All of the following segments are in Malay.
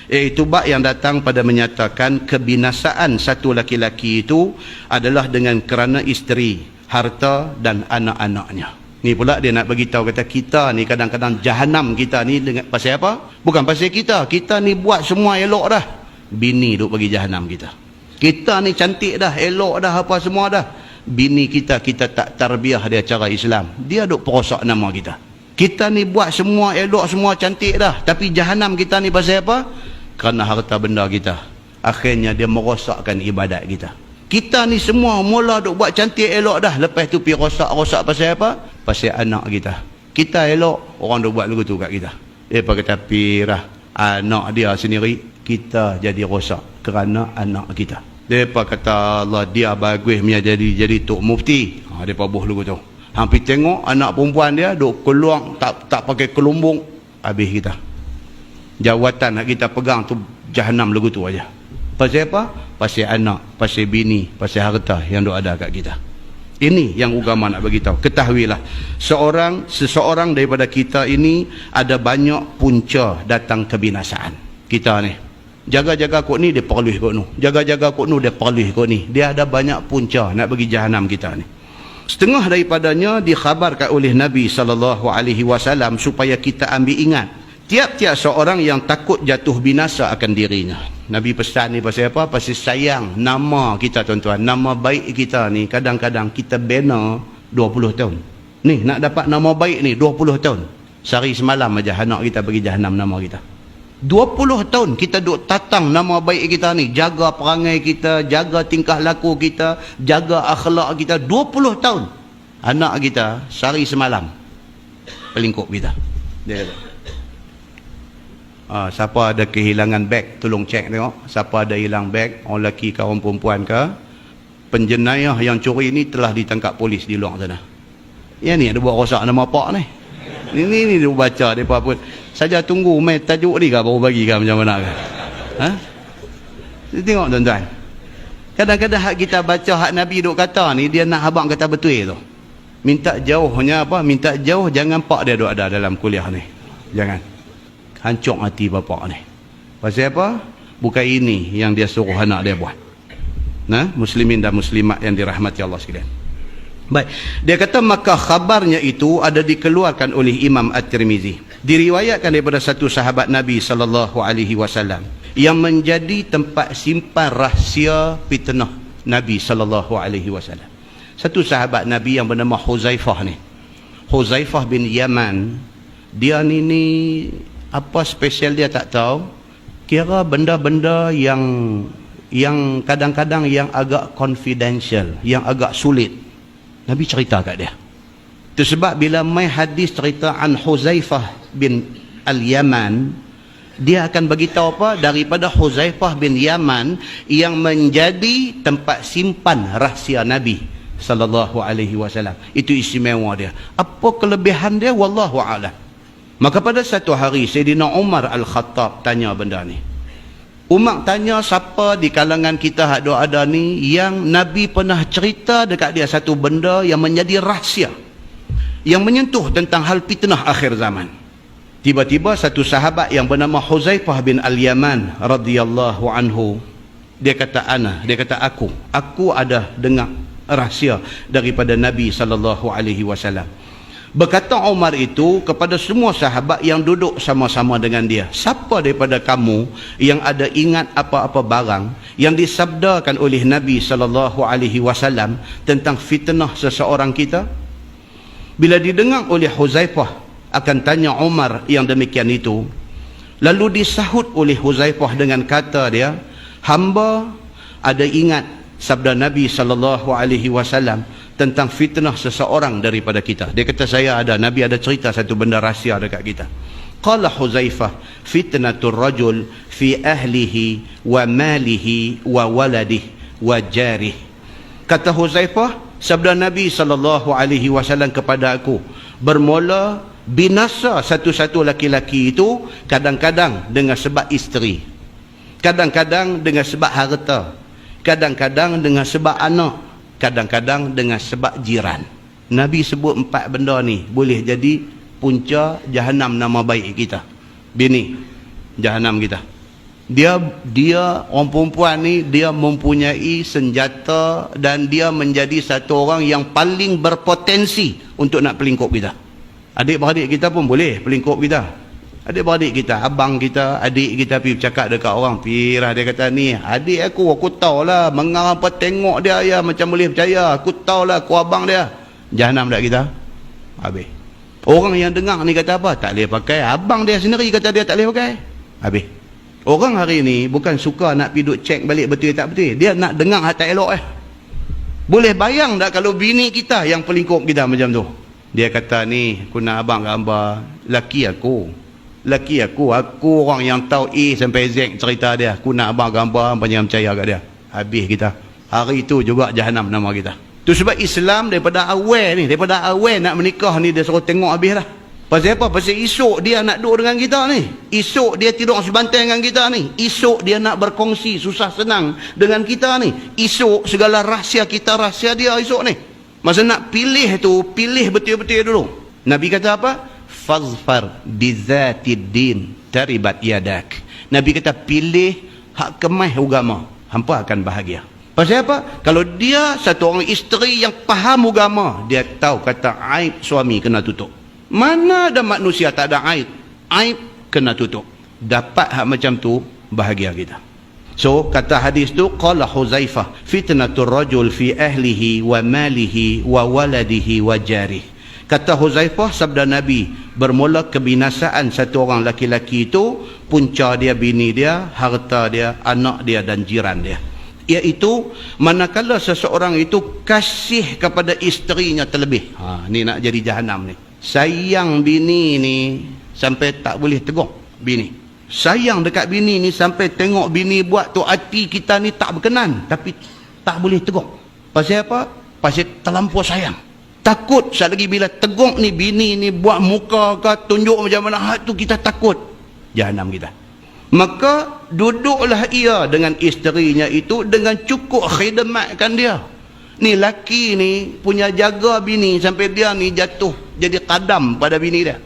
Iaitu bab yang datang pada menyatakan kebinasaan satu laki-laki itu adalah dengan kerana isteri, harta dan anak-anaknya. Ni pula dia nak bagi tahu kata kita ni kadang-kadang jahanam kita ni dengan pasal apa? Bukan pasal kita. Kita ni buat semua elok dah. Bini duk bagi jahanam kita. Kita ni cantik dah, elok dah, apa semua dah. Bini kita tak tarbiyah dia cara Islam. Dia duk perosak nama kita. Kita ni buat semua elok, semua cantik dah. Tapi jahanam kita ni pasal apa? Kerana harta benda kita. Akhirnya dia merosakkan ibadat kita. Kita ni semua mula duk buat cantik elok dah. Lepas tu pergi rosak pasal apa? Pasal anak kita. Kita elok, orang duk buat lagu tu kat kita. Dia kata pirah anak dia sendiri, kita jadi rosak kerana anak kita. Dia kata Allah dia bagus punya jadi tok mufti. Dia buh lagu tu. Hampir tengok anak perempuan dia duk keluar tak pakai kelumbung, habis kita. Jawatan nak kita pegang tu jahanam lagu tu aja. Pasal apa? Pasal anak, pasal bini, pasal harta yang duk ada kat kita. Ini yang agama nak bagi tahu. Ketahuilah, seseorang daripada kita ini ada banyak punca datang kebinasaan. Kita ni jaga-jaga kok ni dia perluh kok nu. Jaga-jaga kok nu dia perluh kok ni. Dia ada banyak punca nak bagi jahanam kita ni. Setengah daripadanya dikhabarkan oleh Nabi SAW supaya kita ambil ingat. Tiap-tiap seorang yang takut jatuh binasa akan dirinya. Nabi pesan ni pasal apa? Pasal sayang nama kita tuan-tuan. Nama baik kita ni kadang-kadang kita bina 20 tahun. Ni nak dapat nama baik ni 20 tahun. Sehari semalam aja anak kita bagi jahanam nama kita. 20 tahun kita duk tatang nama baik kita ni. Jaga perangai kita, jaga tingkah laku kita, jaga akhlak kita. 20 tahun. Anak kita sehari semalam pelingkup kita. Dia kata, siapa ada kehilangan beg tolong cek tengok. Siapa ada hilang beg, orang lelaki ke orang perempuan ke, penjenayah yang curi ni telah ditangkap polis di luar sana. Yang ni ada buat rosak nama pak ni. Ini dia baca depa pun. Saja tunggu mai tajuk ni ke baru bagi ke macam mana ke. Ha? Tengok tuan-tuan. Kadang-kadang hak kita baca hak Nabi duk kata ni dia nak abang kata betul tu. Minta jauhnya apa? Minta jauh jangan pak dia duk ada dalam kuliah ni. Jangan. Hancur hati bapak ni. Pasal apa? Bukan ini yang dia suruh anak dia buat. Nah, muslimin dan muslimat yang dirahmati Allah sekalian. Baik, dia kata maka khabarnya itu ada dikeluarkan oleh Imam At-Tirmizi. Diriwayatkan daripada satu sahabat Nabi SAW yang menjadi tempat simpan rahsia fitnah Nabi SAW. Satu sahabat Nabi yang bernama Huzaifah ni. Huzaifah bin Yaman, dia ni apa spesial dia tak tahu. Kira benda-benda yang kadang-kadang yang agak confidential, yang agak sulit, Nabi cerita kat dia. Itu sebab bila mai hadis cerita an Huzaifah bin Al-Yaman, dia akan bagi tahu apa daripada Huzaifah bin Yaman yang menjadi tempat simpan rahsia Nabi SAW. Itu istimewa dia. Apa kelebihan dia? Wallahu a'lam. Maka pada satu hari Sayyidina Umar Al-Khattab tanya benda ni. Umar tanya siapa di kalangan kita hak ada ni yang Nabi pernah cerita dekat dia satu benda yang menjadi rahsia, yang menyentuh tentang hal fitnah akhir zaman. Tiba-tiba satu sahabat yang bernama Huzaifah bin Al-Yaman radhiyallahu anhu, dia kata aku ada dengar rahsia daripada Nabi SAW. Berkata Umar itu kepada semua sahabat yang duduk sama-sama dengan dia, siapa daripada kamu yang ada ingat apa-apa barang yang disabdakan oleh Nabi SAW tentang fitnah seseorang kita? Bila didengar oleh Huzaifah akan tanya Umar yang demikian itu, lalu disahut oleh Huzaifah dengan kata dia, hamba ada ingat sabda Nabi SAW tentang fitnah seseorang daripada kita. Dia kata saya ada, Nabi ada cerita satu benda rahsia dekat kita. Qala Huzaifah, fitnatur rajul fi ahlihi wa malihi wa waladihi wa jarih. Kata Huzaifah, sabda Nabi SAW kepada aku, bermula binasa satu-satu laki-laki itu kadang-kadang dengan sebab isteri, kadang-kadang dengan sebab harta, kadang-kadang dengan sebab anak, kadang-kadang dengan sebab jiran. Nabi sebut 4 benda ni boleh jadi punca jahanam nama baik kita. Bini, jahanam kita. Dia orang perempuan ni, dia mempunyai senjata dan dia menjadi satu orang yang paling berpotensi untuk nak pelingkup kita. Adik-beradik kita pun boleh pelingkup kita. Adik-beradik kita, abang kita, adik kita pergi bercakap dekat orang, pirah dia kata ni, adik aku tahulah, mengarang apa tengok dia ya macam boleh percaya, aku tahulah aku abang dia. Jahanam tak kita? Habis. Orang yang dengar ni kata apa? Tak boleh pakai. Abang dia sendiri kata dia tak boleh pakai. Habis. Orang hari ni bukan suka nak pergi duk cek balik betul tak betul. Dia nak dengar hak tak elok Boleh bayang tak kalau bini kita yang pelingkup kita macam tu? Dia kata ni, aku nak abang gambar laki aku, aku orang yang tahu A sampai Z cerita dia. Aku nak abang gambar, abang jangan percaya kat dia. Habis kita. Hari itu juga jahanam nama kita. Tu sebab Islam daripada awal nak menikah ni, dia suruh tengok habis lah. Pasal apa? Pasal esok dia nak duduk dengan kita ni. Esok dia tidur sebantai dengan kita ni. Esok dia nak berkongsi susah senang dengan kita ni. Esok segala rahsia kita, rahsia dia esok ni. Masa nak pilih tu, pilih betul-betul dulu. Nabi kata apa? Fazfar bizatid din taribat yadak. Nabi kata pilih hak kemah agama, hampa akan bahagia. Pasal apa? Kalau dia satu orang isteri yang faham agama, dia tahu kata aib suami kena tutup. Mana ada manusia tak ada aib? Aib kena tutup. Dapat hak macam tu, bahagia kita. So kata hadis tu, qala Huzaifah, fitnatur rajul fi ahlihi wa malihi wa waladihi wa jarih. Kata Huzaifah, sabda Nabi, bermula kebinasaan satu orang laki-laki itu, punca dia bini dia, harta dia, anak dia dan jiran dia. Iaitu manakala seseorang itu kasih kepada isterinya terlebih. Ni nak jadi jahanam ni. Sayang bini ni sampai tak boleh tegur bini. Sayang dekat bini ni sampai tengok bini buat tu hati kita ni tak berkenan, tapi tak boleh tegur. Pasal apa? Pasal terlampau sayang. Takut sekali lagi bila tegur ni bini ni buat muka ke tunjuk macam mana, hak tu kita takut jahanam kita. Maka duduklah ia dengan isterinya itu dengan cukup khidmatkan dia. Ni laki ni punya jaga bini sampai dia ni jatuh jadi kadam pada bini dia.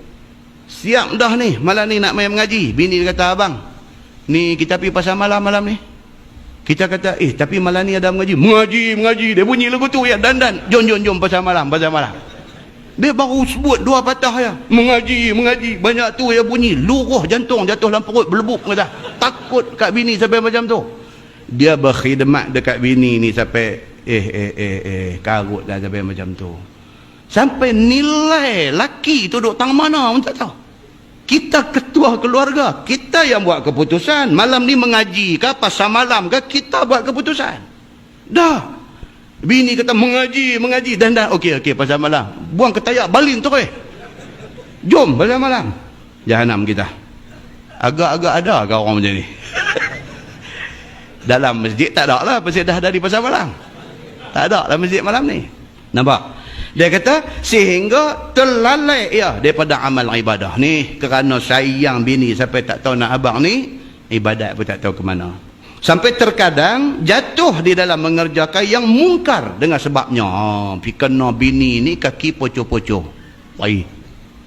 Siap dah ni, malam ni nak main mengaji. Bini dia kata, abang, ni kita pergi pasar malam ni. Kita kata, tapi malam ni ada mengaji. Mengaji. Dia bunyi lagu tu ya, dandan. Jom pasar malam. Dia baru sebut dua patah ya. Mengaji. Banyak tu ya bunyi. Luruh jantung, jatuh dalam perut, berlebuk kata. Takut kat bini sampai macam tu. Dia berkhidmat dekat bini ni sampai karut dah sampai macam tu. Sampai nilai laki tu duduk tang mana pun tak tahu. Kita ketua keluarga, kita yang buat keputusan. Malam ni mengaji ke pasal malam ke, kita buat keputusan. Dah. Bini kata mengaji dan okey pasal malam. Buang ketayak balin tu Jom pasal malam. Jahanam kita. Agak-agak ada ke orang macam ni? Dalam masjid tak ada lah, pasal dah dari pasal malam. Tak ada dalam masjid malam ni. Nampak? Dia kata sehingga terlalai ia daripada amal ibadah ni kerana sayang bini sampai tak tahu nak abang ni, ibadat pun tak tahu ke mana. Sampai terkadang jatuh di dalam mengerjakan yang mungkar dengan sebabnya. Kena bini ni kaki poco-poco. Baik.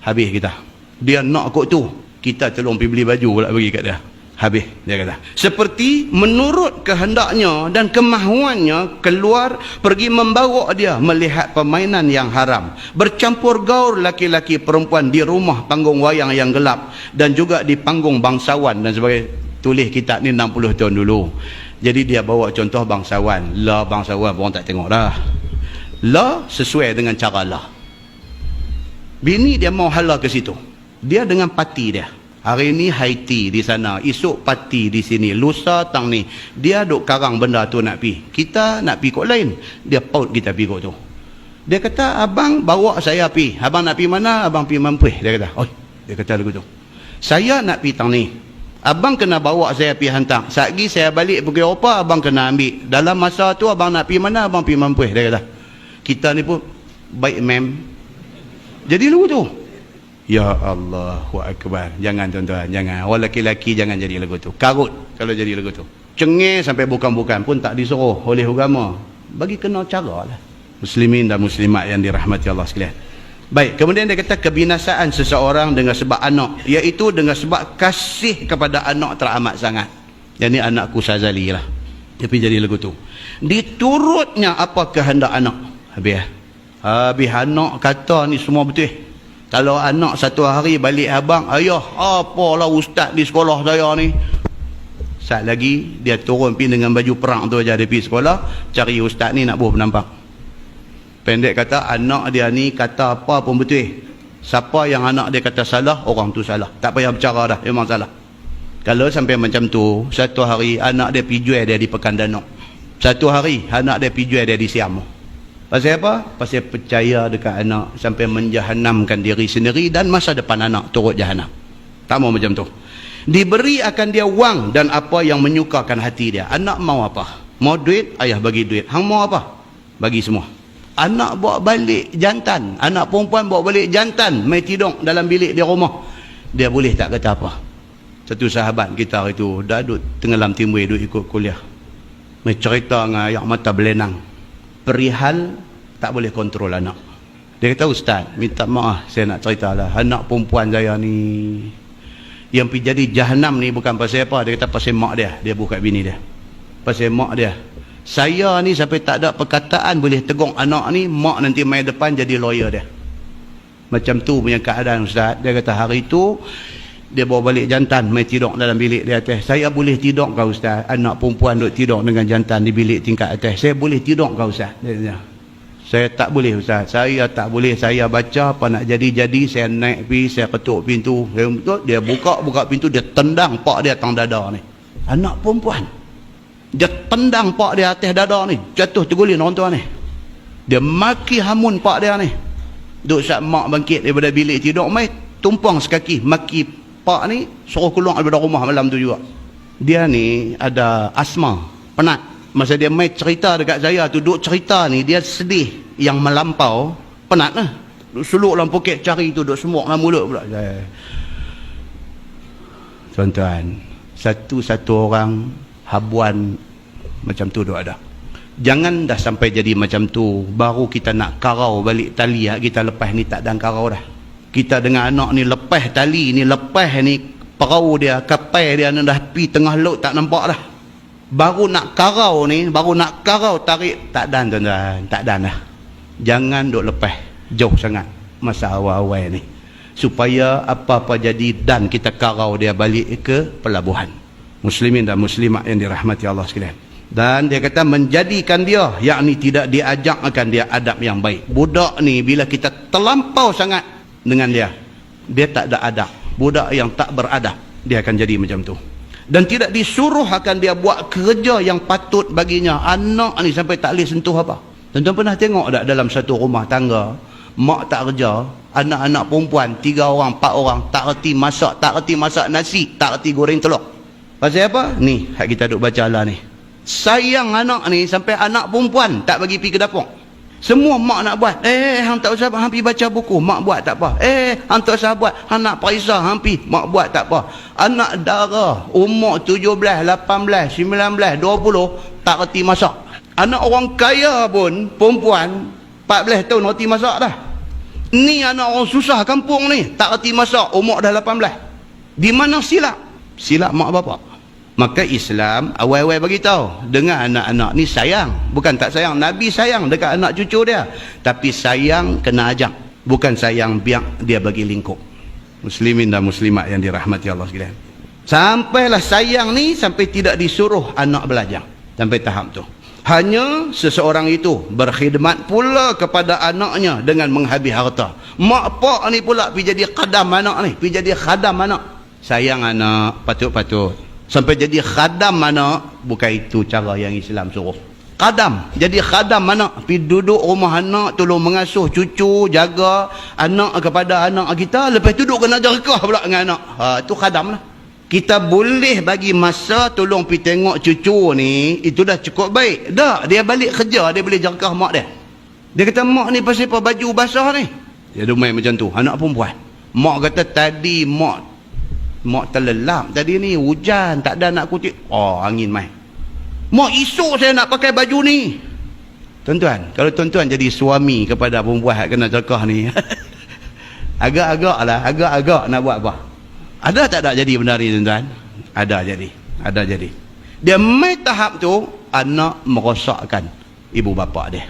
Habis kita. Dia nak kot tu. Kita tolong pergi beli baju pula bagi kat dia. Habis, dia kata. Seperti menurut kehendaknya dan kemahuannya keluar pergi membawa dia melihat permainan yang haram. Bercampur gaul laki-laki perempuan di rumah panggung wayang yang gelap dan juga di panggung bangsawan dan sebagainya. Tulis kitab ni 60 tahun dulu. Jadi dia bawa contoh bangsawan. La bangsawan orang tak tengok dah. La sesuai dengan cara la. Bini dia mau hala ke situ. Dia dengan parti dia. Hari ni Haiti di sana, esok parti di sini, lusa tang ni. Dia duk karang benda tu nak pi. Kita nak pi kot lain. Dia paut kita pi kot tu. Dia kata, abang bawa saya pi. Abang nak pi mana? Abang pi Mampuih. Dia kata, dia kata lagu tu. Saya nak pi tang ni. Abang kena bawa saya pi hantar. Satgi saya balik pukul apa, abang kena ambil. Dalam masa tu abang nak pi mana? Abang pi Mampuih. Dia kata. Kita ni pun baik mem. Jadi lagu tu. Ya Allahu Akbar. Jangan tuan-tuan, jangan. Orang lelaki-lelaki jangan jadi lagu tu. Karut kalau jadi lagu tu. Cengih sampai bukan-bukan pun tak disuruh oleh agama. Bagi kena cara lah. Muslimin dan muslimat yang dirahmati Allah sekalian. Baik, kemudian dia kata kebinasaan seseorang dengan sebab anak, iaitu dengan sebab kasih kepada anak teramat sangat. Yang ni anakku Sazali lah. Tapi jadi lagu tu. Diturutnya apa kehendak anak. Habis anak kata ni semua betul. Kalau anak satu hari balik abang, ayah, apalah ustaz di sekolah saya ni. Saat lagi dia turun pergi dengan baju perang tu aja dia pergi sekolah, cari ustaz ni nak buat penampak. Pendek kata, anak dia ni kata apa pun betul. Siapa yang anak dia kata salah, orang tu salah. Tak payah bercara dah, memang salah. Kalau sampai macam tu, satu hari anak dia pergi jual dia di Pekan Danau. Satu hari anak dia pergi jual dia di Siam. Pasal apa? Pasal percaya dekat anak sampai menjahanamkan diri sendiri dan masa depan anak turut jahanam. Tak mau macam tu. Diberi akan dia wang dan apa yang menyukakan hati dia. Anak mau apa? Mau duit, ayah bagi duit. Hang mau apa? Bagi semua. Anak bawa balik jantan, anak perempuan bawa balik jantan, mai tidur dalam bilik di rumah. Dia boleh tak kata apa? Satu sahabat kita itu dah duduk tenggelam timbul duduk ikut kuliah. Mai cerita dengan ayak mata belenang. Perihal tak boleh kontrol anak. Dia kata, ustaz, minta maaf saya nak cerita lah. Anak perempuan saya ni yang pergi jadi jahanam ni bukan pasal apa. Dia kata pasal mak dia. Dia buka bini dia. Pasal mak dia. Saya ni sampai tak ada perkataan boleh tegur anak ni, mak nanti main depan jadi lawyer dia. Macam tu punya keadaan ustaz. Dia kata hari tu dia bawa balik jantan main tidur dalam bilik di atas. Saya boleh tidur kau ustaz? Anak perempuan duduk tidur dengan jantan di bilik tingkat atas. Saya boleh tidur kau ustaz? Dia kata, saya tak boleh ustaz. Saya tak boleh. Saya baca apa nak jadi-jadi, saya naik pergi, saya ketuk pintu. Dia buka pintu, dia tendang pak dia atas dada ni. Anak perempuan. Dia tendang pak dia atas dada ni, jatuh tergulin orang tua ni. Dia maki hamun pak dia ni. Duk saat mak bangkit daripada bilik tidur, mai tumpang sekaki maki pak ni, suruh keluar daripada rumah malam tu juga. Dia ni ada asma, penat. Masa dia mai cerita dekat saya tu, duk cerita ni dia sedih yang melampau, penat lah. Duk suluk dalam poket cari tu, duk semuk dalam mulut pula. Tuan-tuan, satu-satu orang habuan macam tu dah ada. Jangan dah sampai jadi macam tu baru kita nak karau balik tali kita lepas ni, tak dan karau dah. Kita dengan anak ni lepas tali ni, lepas ni perahu dia, kapal dia ni dah pi tengah laut tak nampak dah. Baru nak karau ni, baru nak karau tarik, tak dan tuan-tuan, tak dan dah. Jangan duk lepas jauh sangat masa awal-awal ni, supaya apa-apa jadi dan kita karau dia balik ke pelabuhan. Muslimin dan muslimat yang dirahmati Allah sekalian. Dan dia kata menjadikan dia, yakni tidak diajarkan dia adab yang baik. Budak ni bila kita terlampau sangat dengan dia, dia tak ada adab. Budak yang tak beradab, dia akan jadi macam tu. Dan tidak disuruh akan dia buat kerja yang patut baginya. Anak ni sampai tak boleh sentuh apa. Tuan-tuan pernah tengok tak dalam satu rumah tangga, mak tak kerja, anak-anak perempuan 3 orang 4 orang tak reti masak, tak reti masak nasi, tak reti goreng telur. Pasal apa? Ni hak kita duk baca lah ni. Sayang anak ni sampai anak perempuan tak bagi pergi ke dapur. Semua mak nak buat. Hang tak usah, hang pergi baca buku, mak buat tak apa. Hang tak usah buat, hang nak periksa, hang pergi, mak buat tak apa. Anak dara umur 17, 18, 19, 20 tak reti masak. Anak orang kaya pun perempuan 14 tahun reti masak dah. Ni anak orang susah kampung ni tak reti masak, umur dah 18. Di mana silap? Silap mak bapak. Maka Islam awal-awal bagi tahu dengan anak-anak ni sayang, bukan tak sayang. Nabi sayang dekat anak cucu dia, tapi sayang kena ajak, bukan sayang biar dia bagi lingkup. Muslimin dan muslimat yang dirahmati Allah sekalian. Sampailah sayang ni sampai tidak disuruh anak belajar sampai tahap tu. Hanya seseorang itu berkhidmat pula kepada anaknya dengan menghabis harta. Mak pak ni pula pergi jadi khadam anak ni, pergi jadi khadam anak. Sayang anak, patut-patut. Sampai jadi khadam anak, bukan itu cara yang Islam suruh. Khadam, jadi khadam anak, pergi duduk rumah anak, tolong mengasuh cucu, jaga anak kepada anak kita, lepas tu duduk kena jerkah pula dengan anak. Itu khadam lah. Kita boleh bagi masa tolong pergi tengok cucu ni, itu dah cukup baik. Dah, dia balik kerja, dia boleh jerkah mak dia. Dia kata, mak ni pasal apa baju basah ni? Dia main macam tu, anak perempuan. Mak kata, tadi mak terlelap tadi ni, hujan tak ada nak kutip, angin main. Mak esok saya nak pakai baju ni. Tuan-tuan, kalau tuan-tuan jadi suami kepada perempuan yang kena cakah ni agak-agak lah, agak-agak nak buat apa? Ada tak ada jadi benda ni tuan-tuan? Ada jadi. Dia mai tahap tu, anak merosakkan ibu bapa dia.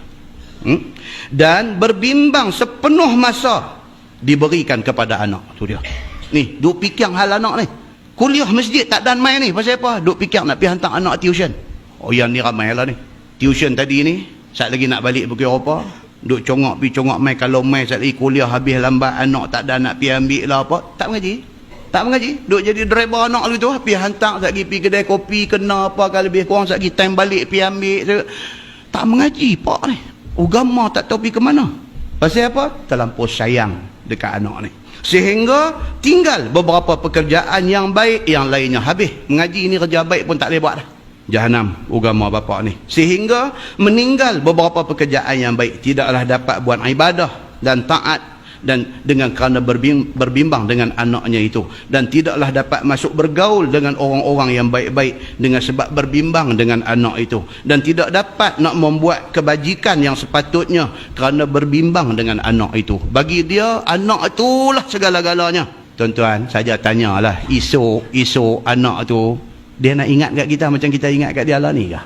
Dan berbimbang sepenuh masa diberikan kepada anak. Tu dia. Ni, duk fikir hal anak ni. Kuliah masjid tak dan main ni. Pasal apa? Duk fikir nak pergi hantar anak tuition. Oh, yang ni ramai lah ni. Tuition tadi ni, saat lagi nak balik pergi Eropah, duk congok mai. Kalau mai saat lagi kuliah habis lambat, anak tak ada nak pergi ambil lah apa. Tak mengaji. Tak mengaji. Duk jadi driver anak lu tu, pergi hantar saat lagi pergi kedai kopi, kena apa kalau lebih kurang saat lagi time balik pergi ambil. Tak mengaji pak ni. Agama tak tahu pergi ke mana. Pasal apa? Terlampau sayang dekat anak ni. Sehingga tinggal beberapa pekerjaan yang baik, yang lainnya habis. Mengaji ni kerja baik pun tak boleh buat dah. Jahanam agama bapa ni. Sehingga meninggal beberapa pekerjaan yang baik. Tidaklah dapat buat ibadah dan taat dan dengan kerana berbimbang dengan anaknya itu, dan tidaklah dapat masuk bergaul dengan orang-orang yang baik-baik dengan sebab berbimbang dengan anak itu, dan tidak dapat nak membuat kebajikan yang sepatutnya kerana berbimbang dengan anak itu. Bagi dia anak itulah segala-galanya. Tuan-tuan, saja tanyalah isu anak tu, dia nak ingat kat kita macam kita ingat kat dia lah ni kah?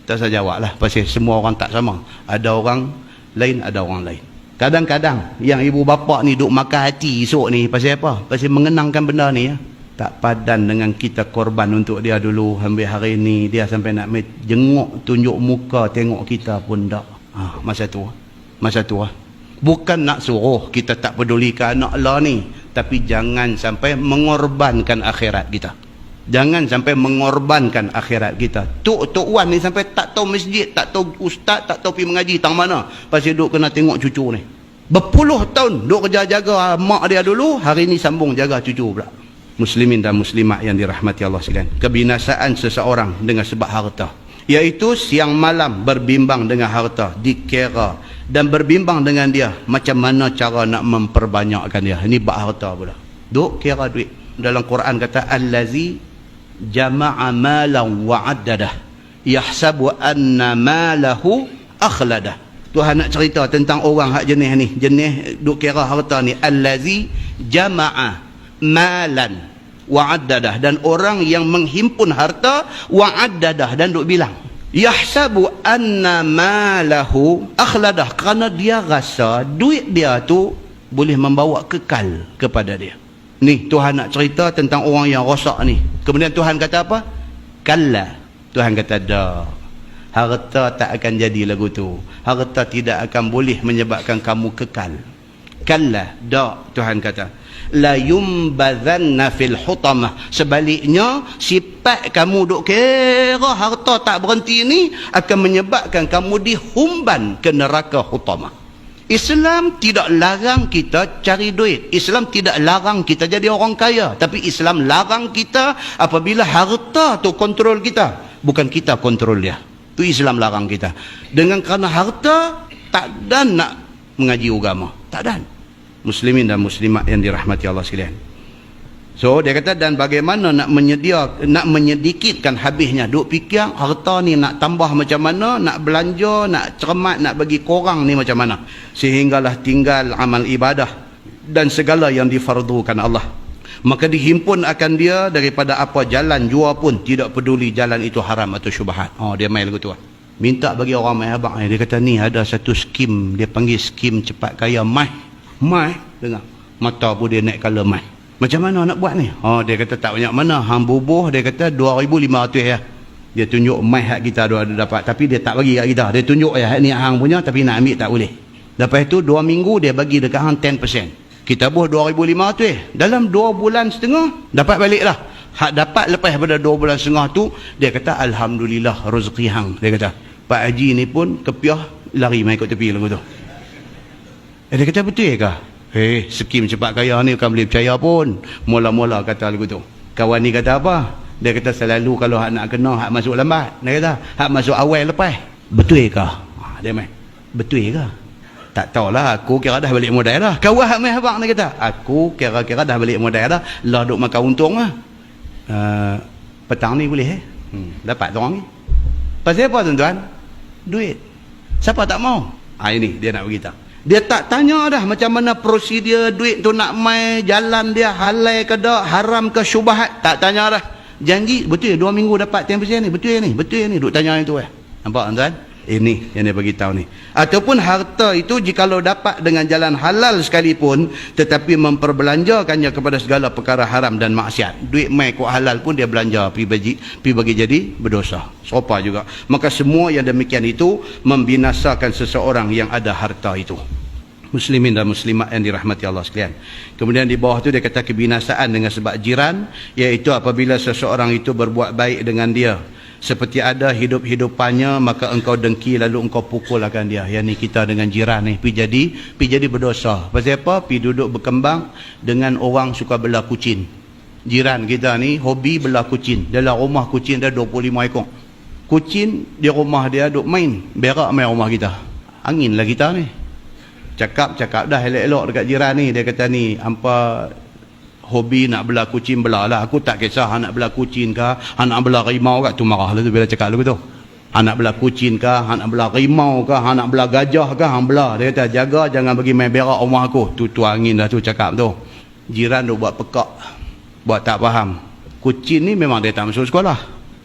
Tak saya jawablah, pasal semua orang tak sama. Ada orang lain, ada orang lain. Kadang-kadang yang ibu bapa ni duk makan hati esok ni pasal apa? Pasal mengenangkan benda ni ya. Tak padan dengan kita korban untuk dia dulu, sampai hari ni dia sampai nak jenguk, tunjuk muka, tengok kita pun tak. Masa tu bukan nak suruh kita tak pedulikan anak Allah ni, tapi jangan sampai mengorbankan akhirat kita. Jangan sampai mengorbankan akhirat kita. Tok Wan ni sampai tak tahu masjid, tak tahu ustaz, tak tahu pergi mengaji tang mana. Pasal duk kena tengok cucu ni. Berpuluh tahun duk kerja jaga mak dia dulu, hari ni sambung jaga cucu pula. Muslimin dan muslimat yang dirahmati Allah sekalian. Kebinasaan seseorang dengan sebab harta, iaitu siang malam berbimbang dengan harta, dikira dan berbimbang dengan dia macam mana cara nak memperbanyakkan dia. Ini bab harta pula. Duk kira duit. Dalam Quran kata allazi jama'a malan wa'addadah yahsabu anna malahu akhladah. Tuhan nak cerita tentang orang hak jenis duk kira harta ni, allazi jama'a malan wa'addadah, dan orang yang menghimpun harta, wa'addadah, dan duk bilang. Yahsabu anna malahu akhladah, kerana dia rasa duit dia tu boleh membawa kekal kepada dia. Ni Tuhan nak cerita tentang orang yang rosak ni. Kemudian Tuhan kata apa? Kalla. Tuhan kata dah. Harta tak akan jadi lagu tu. Harta tidak akan boleh menyebabkan kamu kekal. Kalla. Dah. Tuhan kata. La yumbadhanna fil hutamah. Sebaliknya, sifat kamu duk kira harta tak berhenti ni akan menyebabkan kamu dihumban ke neraka hutamah. Islam tidak larang kita cari duit. Islam tidak larang kita jadi orang kaya. Tapi Islam larang kita apabila harta tu kontrol kita, bukan kita kontrol dia. Tu Islam larang kita. Dengan kerana harta, tak dan nak mengaji agama. Tak dan. Muslimin dan muslimat yang dirahmati Allah sekalian. So dia kata, dan bagaimana nak menyedikitkan habisnya. Duk fikir harta ni nak tambah macam mana, nak belanja, nak cermat, nak bagi korang ni macam mana, sehinggalah tinggal amal ibadah dan segala yang difardukan Allah. Maka dihimpun akan dia daripada apa jalan jua pun, tidak peduli jalan itu haram atau syubhat. Dia main lagu tu. Minta bagi orang mai abang. Dia kata ni ada satu skim, dia panggil skim cepat kaya mai. Dengar. Mata pun dia naik kala mai. Macam mana nak buat ni? Dia kata tak banyak mana. Hang bubuh, dia kata 2,500 ya. Dia tunjuk mai hak kita ada dapat. Tapi dia tak bagi kat kita. Dia tunjuk ya, hak ni hang punya, tapi nak ambil tak boleh. Lepas tu 2 minggu dia bagi dekat hang 10%. Kita buh 2,500. Dalam 2 bulan setengah, dapat balik lah. Hak dapat lepas pada 2 bulan setengah tu, dia kata Alhamdulillah rezeki hang. Dia kata, Pak Haji ni pun kepiah, lari mai ikut tepi lagu tu. Dia kata betul ke? Skim cepat kaya ni bukan boleh percaya pun. Mula-mula kata lagu tu. Kawan ni kata apa? Dia kata selalu kalau hak nak kena, hak masuk lambat. Dia kata hak masuk awal lepas. Betul ke? Dia main. Betul ke? Tak tahulah, aku kira dah balik modal dah. Kawan hak main abang ni kata, aku kira-kira dah balik modal dah. Lah duk makan untung lah. Petang ni boleh dapat orang ni. Pasal apa tuan-tuan? Duit. Siapa tak mau? Ini dia nak beritahu. Dia tak tanya dah macam mana prosedur duit tu nak mai, jalan dia halal ke tak, haram ke syubhat. Tak tanya dah. Janji, betul 2 minggu dapat 10% ni, betul ni, betul ni. Duk tanya yang tu Nampak tuan? Ini yang dia beritahu ni. Ataupun harta itu jikalau dapat dengan jalan halal sekalipun, tetapi memperbelanjakannya kepada segala perkara haram dan maksiat. Duit mai kok halal pun dia belanja, pi bagi jadi berdosa. Serupa juga. Maka semua yang demikian itu membinasakan seseorang yang ada harta itu. Muslimin dan muslimat yang dirahmati Allah sekalian. Kemudian di bawah tu dia kata kebinasaan dengan sebab jiran, iaitu apabila seseorang itu berbuat baik dengan dia, seperti ada hidup-hidupannya, maka engkau dengki lalu engkau pukul akan dia. Yang ni kita dengan jiran ni pi jadi berdosa. Pasal apa? Pi duduk berkembang dengan orang suka belah kucing. Jiran kita ni hobi belah kucing. Dalam rumah kucing dah 25 ekor. Kucing di rumah dia duk main, berak main rumah kita. Angin lah kita ni. Cakap dah elok-elok dekat jiran ni. Dia kata ni hampa hobi nak belah kucing, belah lah. Aku tak kisah anak belah kucing ke, anak belah rimau ke. Tu marah lah tu bila cakap lu tu. Anak belah kucing ke, anak belah rimau ke, anak belah gajah ke, hang belah. Dia kata jaga jangan bagi main berak rumah aku. Tu angin dah tu cakap tu. Jiran tu buat pekak, buat tak faham. Kucing ni memang dia tak masuk sekolah.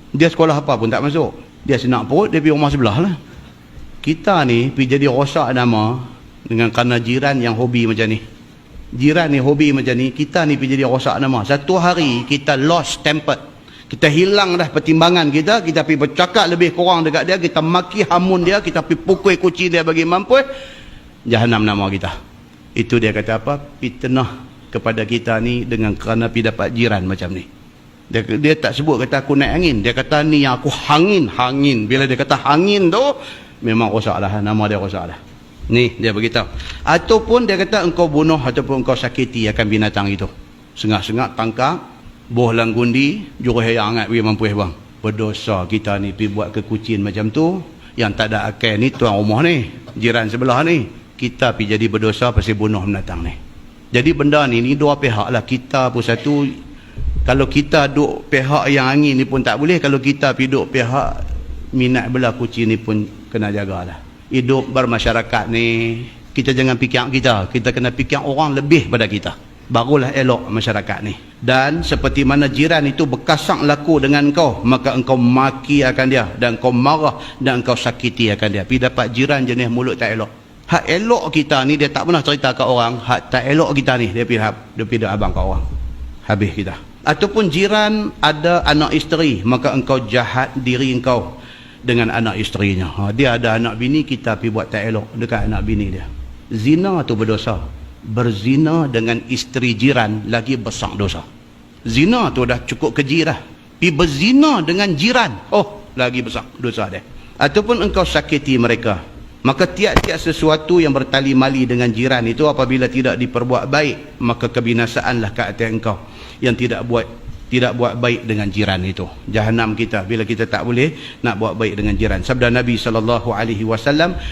Dia sekolah apa pun tak masuk. Dia senak perut, dia pergi rumah sebelah lah. Kita ni pergi jadi rosak nama dengan kerana jiran yang hobi macam ni. Jiran ni hobi macam ni, kita ni pergi jadi rosak nama. Satu hari kita lost tempered, kita hilang dah pertimbangan kita pergi bercakap lebih kurang dekat dia, kita maki hamun dia, kita pergi pukul kucing dia bagi mampus, jahanam nama kita. Itu dia kata apa? Fitnah kepada kita ni dengan kerana pergi dapat jiran macam ni. Dia tak sebut kata aku naik angin, dia kata ni yang aku hangin. Bila dia kata hangin tu memang rosak lah, nama dia rosak lah. Ni dia beritahu. Ataupun dia kata engkau bunuh ataupun engkau sakiti akan binatang itu. Sengak-sengak tangkap, boh langgundi, juru hayang angat pergi mampus bang. Berdosa kita ni pergi buat ke kucing macam tu. Yang tak ada akal ni tuan rumah ni, jiran sebelah ni. Kita pergi jadi berdosa pasal bunuh binatang ni. Jadi benda ni dua pihak lah. Kita pun satu, kalau kita duk pihak yang angin ni pun tak boleh. Kalau kita pergi duk pihak minat belah kucing ni pun kena jagalah. Hidup bermasyarakat ni, kita jangan fikir kita kena fikir orang lebih pada kita, barulah elok masyarakat ni. Dan seperti mana jiran itu berkasang laku dengan kau, maka engkau maki akan dia, dan engkau marah dan engkau sakiti akan dia. Pergi dapat jiran jenis mulut tak elok. Hak elok kita ni dia tak pernah cerita ke orang, hak tak elok kita ni dia pergi abang ke orang, habis kita. Ataupun jiran ada anak isteri, maka engkau jahat diri engkau dengan anak isterinya. Dia ada anak bini, kita pergi buat tak elok dekat anak bini dia. Zina tu berdosa. Berzina dengan isteri jiran lagi besar dosa. Zina tu dah cukup keji dah. Pergi berzina dengan jiran, lagi besar dosa dia. Ataupun engkau sakiti mereka, maka tiap-tiap sesuatu yang bertali mali dengan jiran itu apabila tidak diperbuat baik, maka kebinasaanlah ke atas engkau yang tidak buat baik dengan jiran itu. Jahanam kita bila kita tak boleh nak buat baik dengan jiran. Sabda Nabi SAW,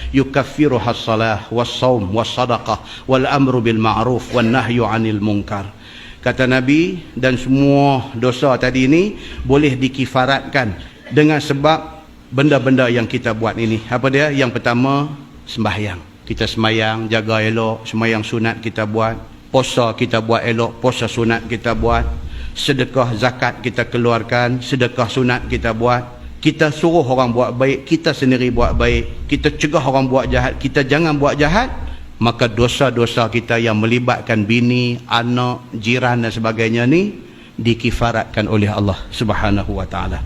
yukaffiru has-salah was-saum was-sadaqah wal amru bil ma'ruf wan nahyu 'anil munkar. Kata Nabi, dan semua dosa tadi ini boleh dikifaratkan dengan sebab benda-benda yang kita buat ini. Apa dia? Yang pertama, sembahyang. Kita sembahyang, jaga elok, sembahyang sunat kita buat, puasa kita buat elok, puasa sunat kita buat, sedekah zakat kita keluarkan, sedekah sunat kita buat, kita suruh orang buat baik, kita sendiri buat baik, kita cegah orang buat jahat, kita jangan buat jahat, maka dosa-dosa kita yang melibatkan bini, anak, jiran dan sebagainya ni dikifaratkan oleh Allah Subhanahu wa taala.